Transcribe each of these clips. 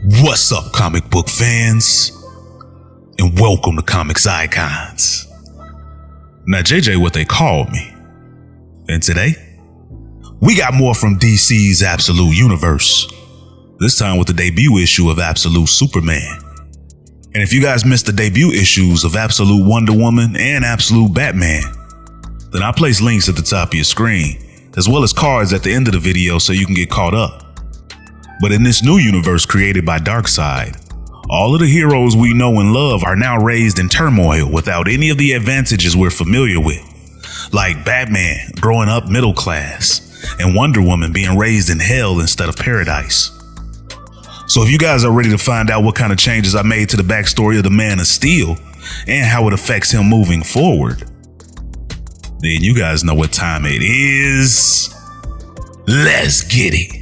What's up, comic book fans? And welcome to Comics Icons. Now, JJ, what they called me. And today, we got more from DC's Absolute Universe. This time with the debut issue of Absolute Superman. And if you guys missed the debut issues of Absolute Wonder Woman and Absolute Batman, then I'll place links at the top of your screen, as well as cards at the end of the video so you can get caught up. But in this new universe created by Darkseid, all of the heroes we know and love are now raised in turmoil without any of the advantages we're familiar with, like Batman growing up middle class and Wonder Woman being raised in hell instead of paradise. So if you guys are ready to find out what kind of changes I made to the backstory of the Man of Steel and how it affects him moving forward, then you guys know what time it is. Let's get it.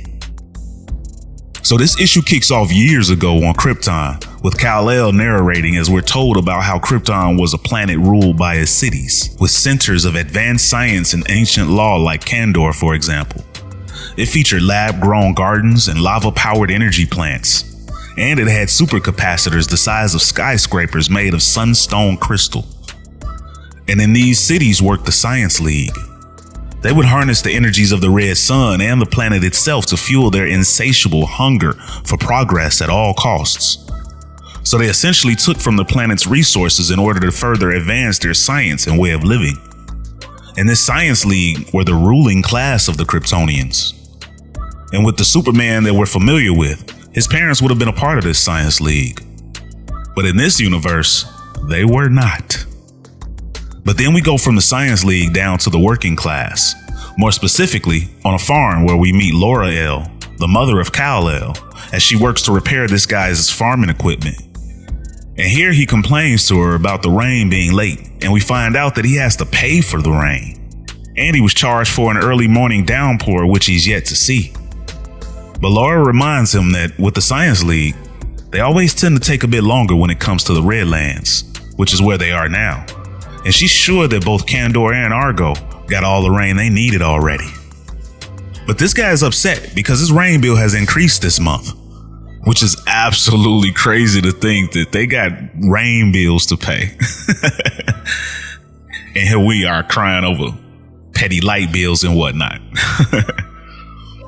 So this issue kicks off years ago on Krypton, with Kal-El narrating as we're told about how Krypton was a planet ruled by its cities, with centers of advanced science and ancient law like Kandor, for example. It featured lab-grown gardens and lava-powered energy plants, and it had supercapacitors the size of skyscrapers made of sunstone crystal. And in these cities worked the Science League. They would harness the energies of the red sun and the planet itself to fuel their insatiable hunger for progress at all costs. So they essentially took from the planet's resources in order to further advance their science and way of living. And this Science League were the ruling class of the Kryptonians. And with the Superman that we're familiar with, his parents would have been a part of this Science League. But in this universe, they were not. But then we go from the Science League down to the working class, more specifically on a farm where we meet Laura-El, the mother of Kal-El, as she works to repair this guy's farming equipment. And here he complains to her about the rain being late, and we find out that he has to pay for the rain. And he was charged for an early morning downpour, which he's yet to see. But Laura reminds him that with the Science League, they always tend to take a bit longer when it comes to the Redlands, which is where they are now. And she's sure that both Kandor and Argo got all the rain they needed already. But this guy is upset because his rain bill has increased this month, which is absolutely crazy to think that they got rain bills to pay. And here we are crying over petty light bills and whatnot.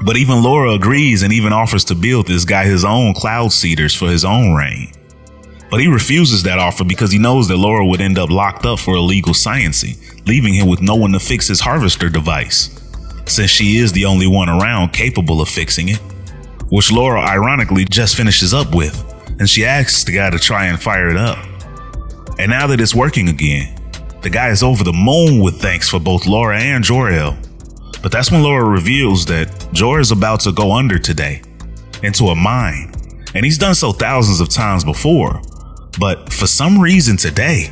But even Laura agrees and even offers to build this guy his own cloud seeders for his own rain. But he refuses that offer because he knows that Laura would end up locked up for illegal sciencing, leaving him with no one to fix his harvester device, since she is the only one around capable of fixing it, which Laura ironically just finishes up with, and she asks the guy to try and fire it up. And now that it's working again, the guy is over the moon with thanks for both Laura and Jor-El. But that's when Laura reveals that Jor is about to go under today, into a mine, and he's done so thousands of times before. But for some reason today,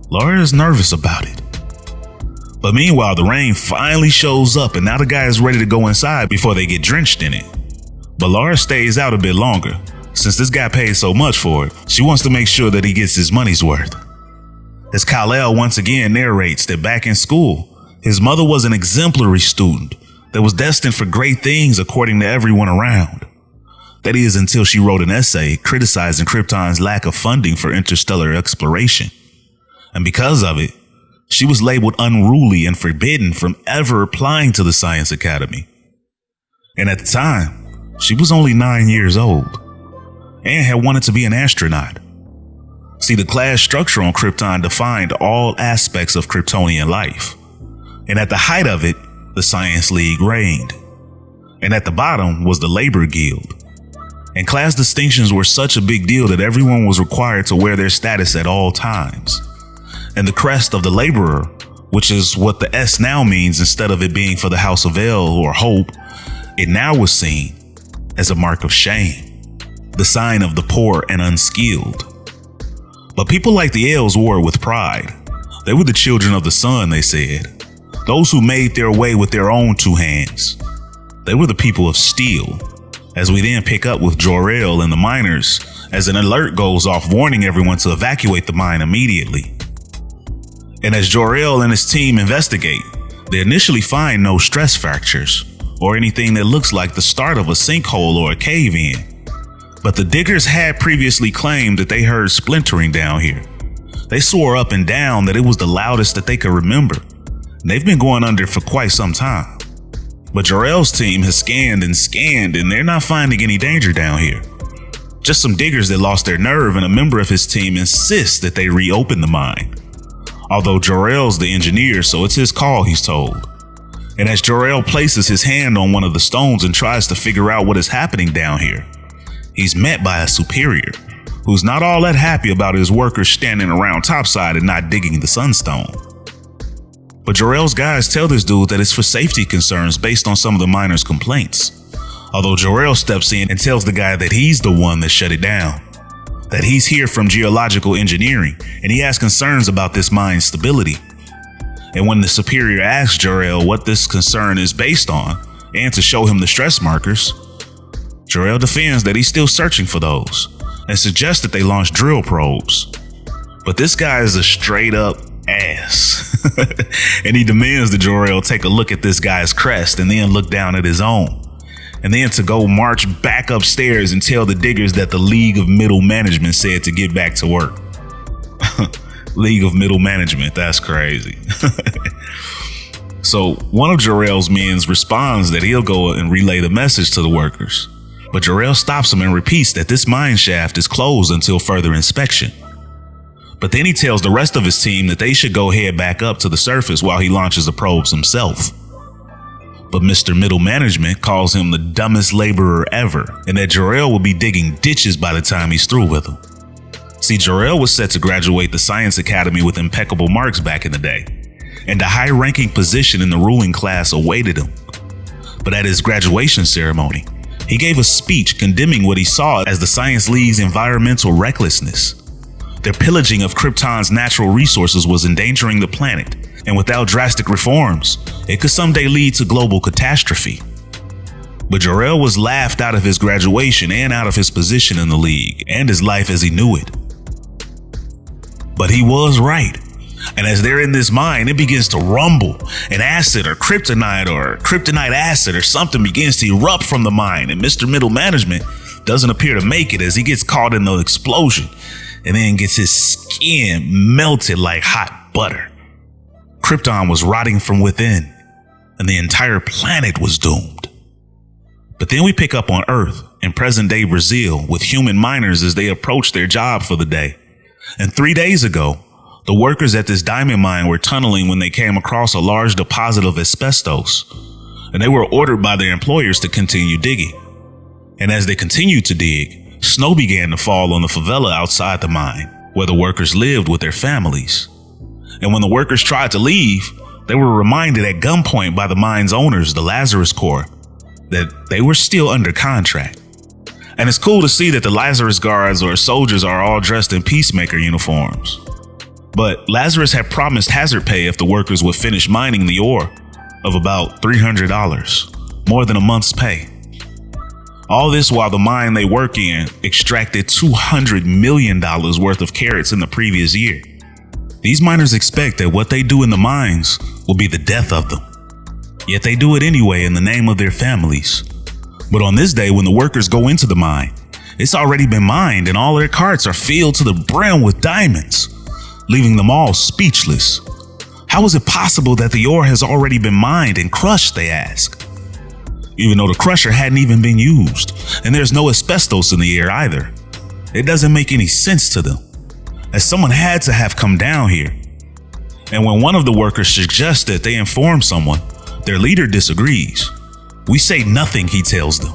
Laura is nervous about it. But meanwhile, the rain finally shows up and now the guy is ready to go inside before they get drenched in it. But Laura stays out a bit longer. Since this guy paid so much for it, she wants to make sure that he gets his money's worth. As Kal-El once again narrates that back in school, his mother was an exemplary student that was destined for great things according to everyone around. That is, until she wrote an essay criticizing Krypton's lack of funding for interstellar exploration. And because of it, she was labeled unruly and forbidden from ever applying to the Science Academy. And at the time, she was only 9 years old and had wanted to be an astronaut. See, the class structure on Krypton defined all aspects of Kryptonian life. And at the height of it, the Science League reigned. And at the bottom was the Labor Guild. And class distinctions were such a big deal that everyone was required to wear their status at all times. And the crest of the laborer, which is what the S now means instead of it being for the House of El or Hope, it now was seen as a mark of shame, the sign of the poor and unskilled. But people like the Els wore it with pride. They were the children of the sun, they said, those who made their way with their own two hands. They were the people of steel. As we then pick up with Jor-El and the miners as an alert goes off warning everyone to evacuate the mine immediately. And as Jor-El and his team investigate, they initially find no stress fractures or anything that looks like the start of a sinkhole or a cave-in. But the diggers had previously claimed that they heard splintering down here. They swore up and down that it was the loudest that they could remember. They've been going under for quite some time. But Jor-El's team has scanned and they're not finding any danger down here. Just some diggers that lost their nerve, and a member of his team insists that they reopen the mine. Although Jor-El's the engineer, so it's his call, he's told. And as Jor-El places his hand on one of the stones and tries to figure out what is happening down here, he's met by a superior who's not all that happy about his workers standing around topside and not digging the sunstone. But Jor-El's guys tell this dude that it's for safety concerns based on some of the miners' complaints. Although Jor-El steps in and tells the guy that he's the one that shut it down, that he's here from geological engineering and he has concerns about this mine's stability. And when the superior asks Jor-El what this concern is based on and to show him the stress markers, Jor-El defends that he's still searching for those and suggests that they launch drill probes. But this guy is a straight up ass. And he demands that Jor-El take a look at this guy's crest and then look down at his own. And then to go march back upstairs and tell the diggers that the League of Middle Management said to get back to work. League of Middle Management, that's crazy. So one of Jor-El's men responds that he'll go and relay the message to the workers. But Jor-El stops him and repeats that this mine shaft is closed until further inspection. But then he tells the rest of his team that they should go head back up to the surface while he launches the probes himself. But Mr. Middle Management calls him the dumbest laborer ever, and that Jor-El will be digging ditches by the time he's through with him. See, Jor-El was set to graduate the Science Academy with impeccable marks back in the day, and a high-ranking position in the ruling class awaited him. But at his graduation ceremony, he gave a speech condemning what he saw as the Science League's environmental recklessness. Their pillaging of Krypton's natural resources was endangering the planet, and without drastic reforms, it could someday lead to global catastrophe. But Jor-El was laughed out of his graduation and out of his position in the League and his life as he knew it. But he was right. And as they're in this mine, it begins to rumble. An acid or kryptonite acid or something begins to erupt from the mine. And Mr. Middle Management doesn't appear to make it as he gets caught in the explosion and then gets his skin melted like hot butter. Krypton was rotting from within and the entire planet was doomed. But then we pick up on Earth in present day Brazil with human miners as they approach their job for the day. And 3 days ago, the workers at this diamond mine were tunneling when they came across a large deposit of asbestos, and they were ordered by their employers to continue digging. And as they continued to dig, snow began to fall on the favela outside the mine, where the workers lived with their families. And when the workers tried to leave, they were reminded at gunpoint by the mine's owners, the Lazarus Corp, that they were still under contract. And it's cool to see that the Lazarus guards or soldiers are all dressed in Peacemaker uniforms. But Lazarus had promised hazard pay if the workers would finish mining the ore of about $300, more than a month's pay. All this while the mine they work in extracted $200 million worth of carats in the previous year. These miners expect that what they do in the mines will be the death of them. Yet they do it anyway in the name of their families. But on this day, when the workers go into the mine, it's already been mined and all their carts are filled to the brim with diamonds, leaving them all speechless. How is it possible that the ore has already been mined and crushed, they ask? Even though the crusher hadn't even been used, and there's no asbestos in the air either. It doesn't make any sense to them, as someone had to have come down here. And when one of the workers suggests that they inform someone, their leader disagrees. We say nothing, he tells them.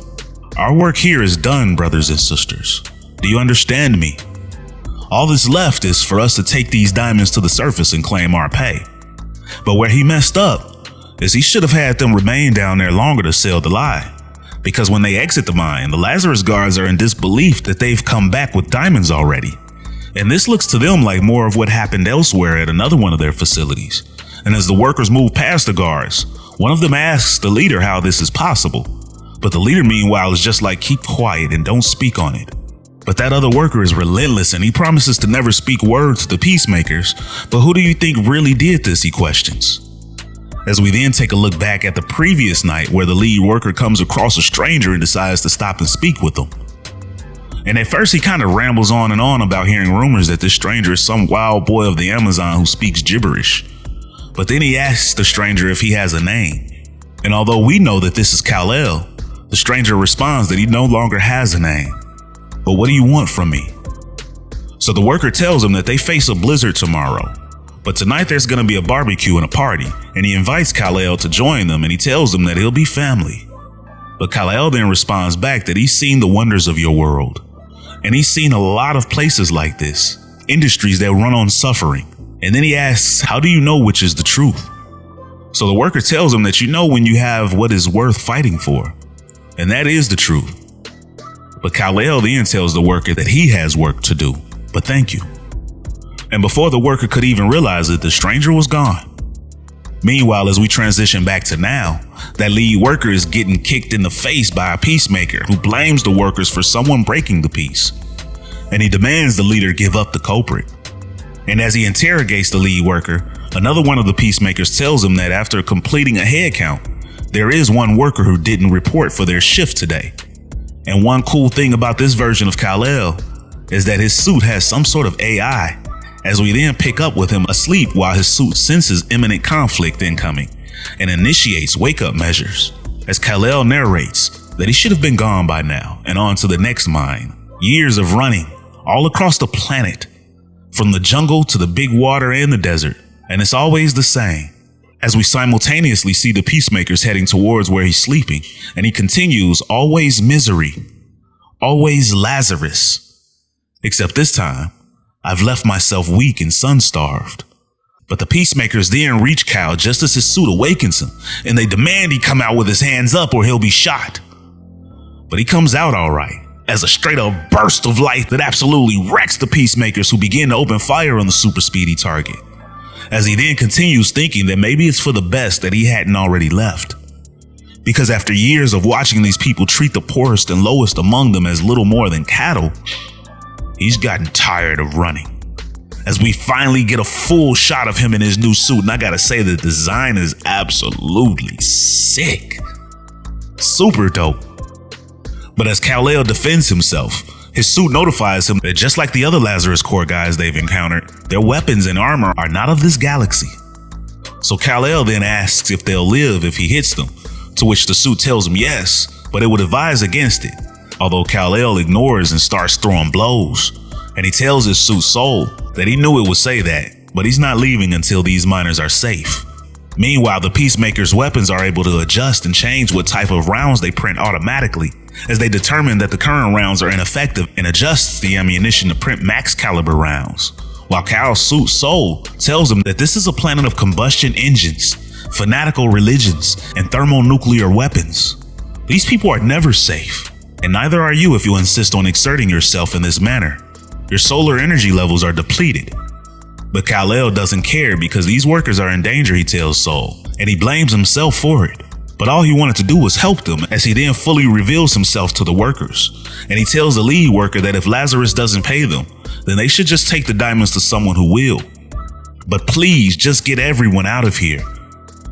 Our work here is done, brothers and sisters. Do you understand me? All that's left is for us to take these diamonds to the surface and claim our pay. But where he messed up is he should have had them remain down there longer to sell the lie. Because when they exit the mine, the Lazarus guards are in disbelief that they've come back with diamonds already. And this looks to them like more of what happened elsewhere at another one of their facilities. And as the workers move past the guards, one of them asks the leader how this is possible. But the leader, meanwhile, is just like, keep quiet and don't speak on it. But that other worker is relentless and he promises to never speak words to the Peacemakers. But who do you think really did this, he questions. As we then take a look back at the previous night where the lead worker comes across a stranger and decides to stop and speak with them. And at first he kind of rambles on and on about hearing rumors that this stranger is some wild boy of the Amazon who speaks gibberish. But then he asks the stranger if he has a name. And although we know that this is Kal-El, the stranger responds that he no longer has a name. But what do you want from me? So the worker tells him that they face a blizzard tomorrow. But tonight there's going to be a barbecue and a party. And he invites Kal-El to join them, and he tells them that he'll be family. But Kal-El then responds back that he's seen the wonders of your world. And he's seen a lot of places like this, industries that run on suffering. And then he asks, how do you know which is the truth? So the worker tells him that you know when you have what is worth fighting for. And that is the truth. But Kal-El then tells the worker that he has work to do. But thank you. And before the worker could even realize it, the stranger was gone. Meanwhile, as we transition back to now, that lead worker is getting kicked in the face by a Peacemaker who blames the workers for someone breaking the peace. And he demands the leader give up the culprit. And as he interrogates the lead worker, another one of the Peacemakers tells him that after completing a head count, there is one worker who didn't report for their shift today. And one cool thing about this version of Kal-El is that his suit has some sort of AI, as we then pick up with him asleep while his suit senses imminent conflict incoming and initiates wake-up measures, as Kal-El narrates that he should have been gone by now and on to the next mine. Years of running all across the planet, from the jungle to the big water and the desert, and it's always the same. As we simultaneously see the Peacemakers heading towards where he's sleeping, and he continues, always misery, always Lazarus. Except this time, I've left myself weak and sun-starved. But the Peacemakers then reach Kal just as his suit awakens him, and they demand he come out with his hands up or he'll be shot. But he comes out all right, as a straight-up burst of light that absolutely wrecks the Peacemakers, who begin to open fire on the super speedy target. As he then continues thinking that maybe it's for the best that he hadn't already left. Because after years of watching these people treat the poorest and lowest among them as little more than cattle, he's gotten tired of running. As we finally get a full shot of him in his new suit, and I gotta say the design is absolutely sick. Super dope. But as Kal-El defends himself, his suit notifies him that just like the other Lazarus Corp guys they've encountered, their weapons and armor are not of this galaxy. So Kal-El then asks if they'll live if he hits them, to which the suit tells him yes, but it would advise against it. Although Kal-El ignores and starts throwing blows, and he tells his suit soul that he knew it would say that, but he's not leaving until these miners are safe. Meanwhile, the Peacemakers' weapons are able to adjust and change what type of rounds they print automatically, as they determine that the current rounds are ineffective and adjusts the ammunition to print max caliber rounds. While Kal's suit soul tells him that this is a planet of combustion engines, fanatical religions, and thermonuclear weapons. These people are never safe, and neither are you if you insist on exerting yourself in this manner. Your solar energy levels are depleted. But Kal-El doesn't care because these workers are in danger, he tells Soul, and he blames himself for it. But all he wanted to do was help them, as he then fully reveals himself to the workers. And he tells the lead worker that if Lazarus doesn't pay them, then they should just take the diamonds to someone who will. But please, just get everyone out of here.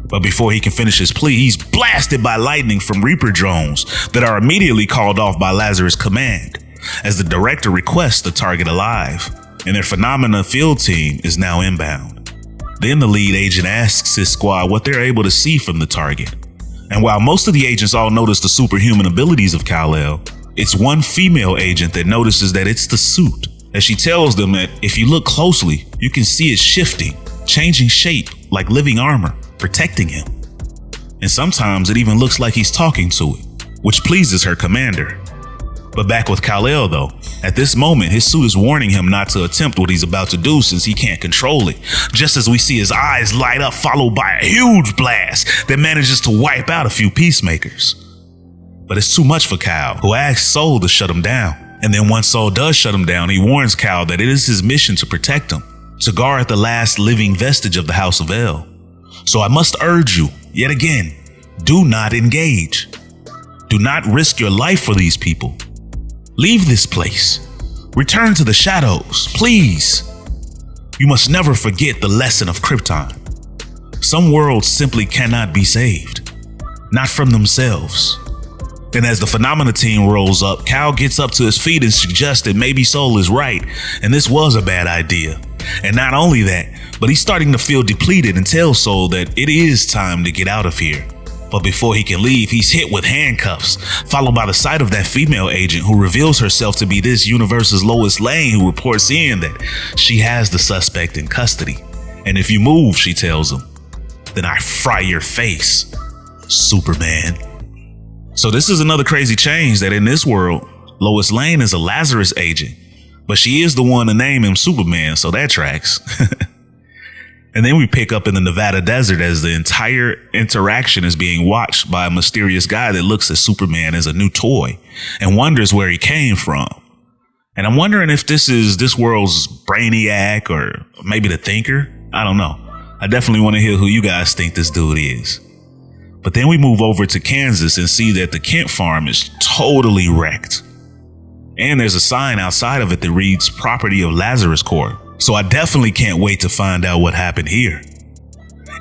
But before he can finish his plea, he's blasted by lightning from Reaper drones that are immediately called off by Lazarus' command, as the director requests the target alive, and their Phenomena field team is now inbound. Then the lead agent asks his squad what they're able to see from the target. And while most of the agents all notice the superhuman abilities of Kal-El, it's one female agent that notices that it's the suit, as she tells them that if you look closely, you can see it shifting, changing shape like living armor, protecting him. And sometimes it even looks like he's talking to it, which pleases her commander. But back with Kal-El though, at this moment his suit is warning him not to attempt what he's about to do since he can't control it, just as we see his eyes light up, followed by a huge blast that manages to wipe out a few Peacemakers. But it's too much for Kal, who asks Soul to shut him down. And then once Soul does shut him down, he warns Kal that it is his mission to protect him, to guard the last living vestige of the House of El. So I must urge you, yet again, do not engage. Do not risk your life for these people. Leave this place. Return to the shadows, please. You must never forget the lesson of Krypton. Some worlds simply cannot be saved, not from themselves. And as the Phenomena team rolls up, Cal gets up to his feet and suggests that maybe Soul is right, and this was a bad idea. And not only that, but he's starting to feel depleted and tells Soul that it is time to get out of here. But before he can leave, he's hit with handcuffs, followed by the sight of that female agent who reveals herself to be this universe's Lois Lane, who reports in that she has the suspect in custody. And if you move, she tells him, then I fry your face, Superman. So this is another crazy change, that in this world, Lois Lane is a Lazarus agent, but she is the one to name him Superman, so that tracks. And then we pick up in the Nevada desert as the entire interaction is being watched by a mysterious guy that looks at Superman as a new toy and wonders where he came from. And I'm wondering if this is this world's Brainiac or maybe the Thinker. I don't know. I definitely want to hear who you guys think this dude is. But then we move over to Kansas and see that the Kent farm is totally wrecked. And there's a sign outside of it that reads property of Lazarus Corp. So I definitely can't wait to find out what happened here.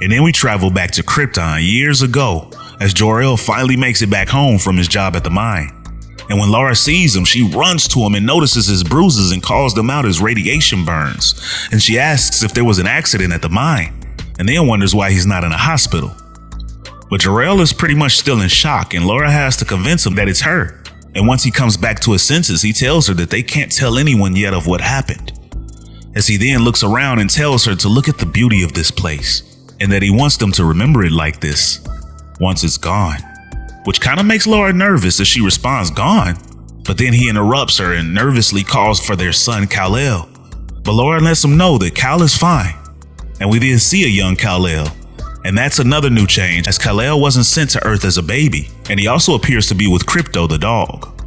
And then we travel back to Krypton years ago as Jor-El finally makes it back home from his job at the mine. And when Laura sees him, she runs to him and notices his bruises and calls them out as radiation burns. And she asks if there was an accident at the mine, and then wonders why he's not in a hospital. But Jor-El is pretty much still in shock, and Laura has to convince him that it's her. And once he comes back to his senses, he tells her that they can't tell anyone yet of what happened. As he then looks around and tells her to look at the beauty of this place, and that he wants them to remember it like this once it's gone. Which kind of makes Laura nervous as she responds, gone. But then he interrupts her and nervously calls for their son Kal-El. But Laura lets him know that Kal is fine. And we then see a young Kal-El. And that's another new change, as Kal-El wasn't sent to Earth as a baby, and he also appears to be with Krypto the dog.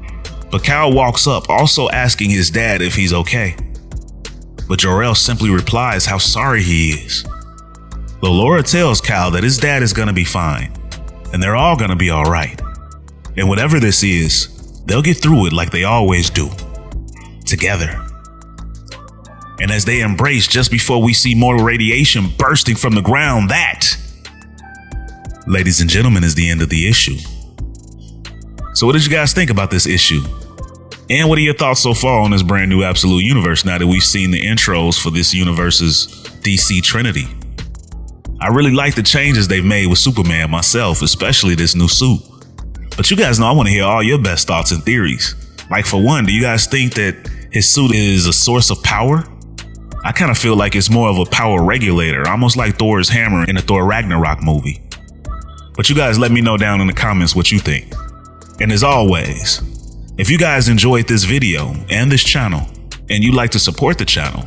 But Kal walks up, also asking his dad if he's okay. But Jor-El simply replies how sorry he is. Though Laura tells Kal that his dad is gonna be fine, and they're all gonna be alright. And whatever this is, they'll get through it like they always do. Together. And as they embrace just before we see more radiation bursting from the ground, that, ladies and gentlemen, is the end of the issue. So what did you guys think about this issue? And what are your thoughts so far on this brand new Absolute Universe now that we've seen the intros for this universe's DC Trinity? I really like the changes they've made with Superman myself, especially this new suit. But you guys know I want to hear all your best thoughts and theories. Like, for one, do you guys think that his suit is a source of power? I kind of feel like it's more of a power regulator, almost like Thor's hammer in the Thor Ragnarok movie. But you guys let me know down in the comments what you think. And as always, if you guys enjoyed this video and this channel, and you'd like to support the channel,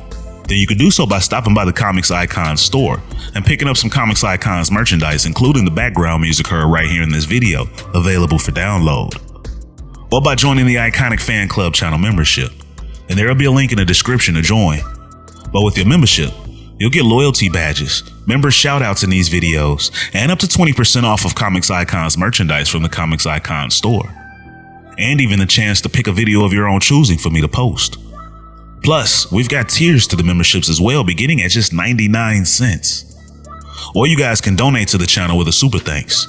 then you can do so by stopping by the Comics Icons store and picking up some Comics Icons merchandise, including the background music heard right here in this video, available for download. Or by joining the Iconic Fan Club channel membership, and there'll be a link in the description to join. But with your membership, you'll get loyalty badges, member shoutouts in these videos, and up to 20% off of Comics Icons merchandise from the Comics Icons store. And even a chance to pick a video of your own choosing for me to post. Plus, we've got tiers to the memberships as well, beginning at just 99 cents. Or you guys can donate to the channel with a super thanks.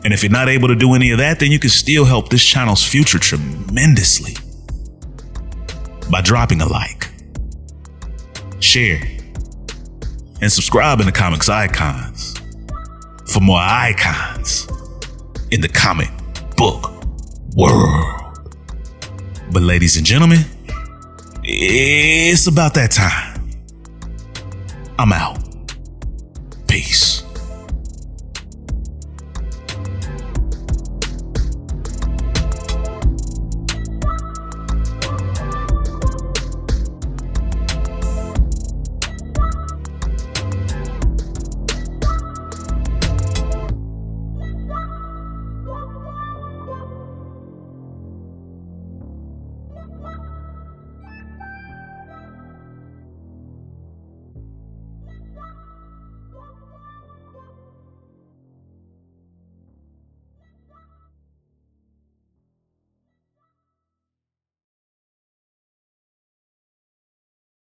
And if you're not able to do any of that, then you can still help this channel's future tremendously by dropping a like, share, and subscribe in the Comics Icons for more icons in the comic book world. But ladies and gentlemen, it's about that time. I'm out. Peace.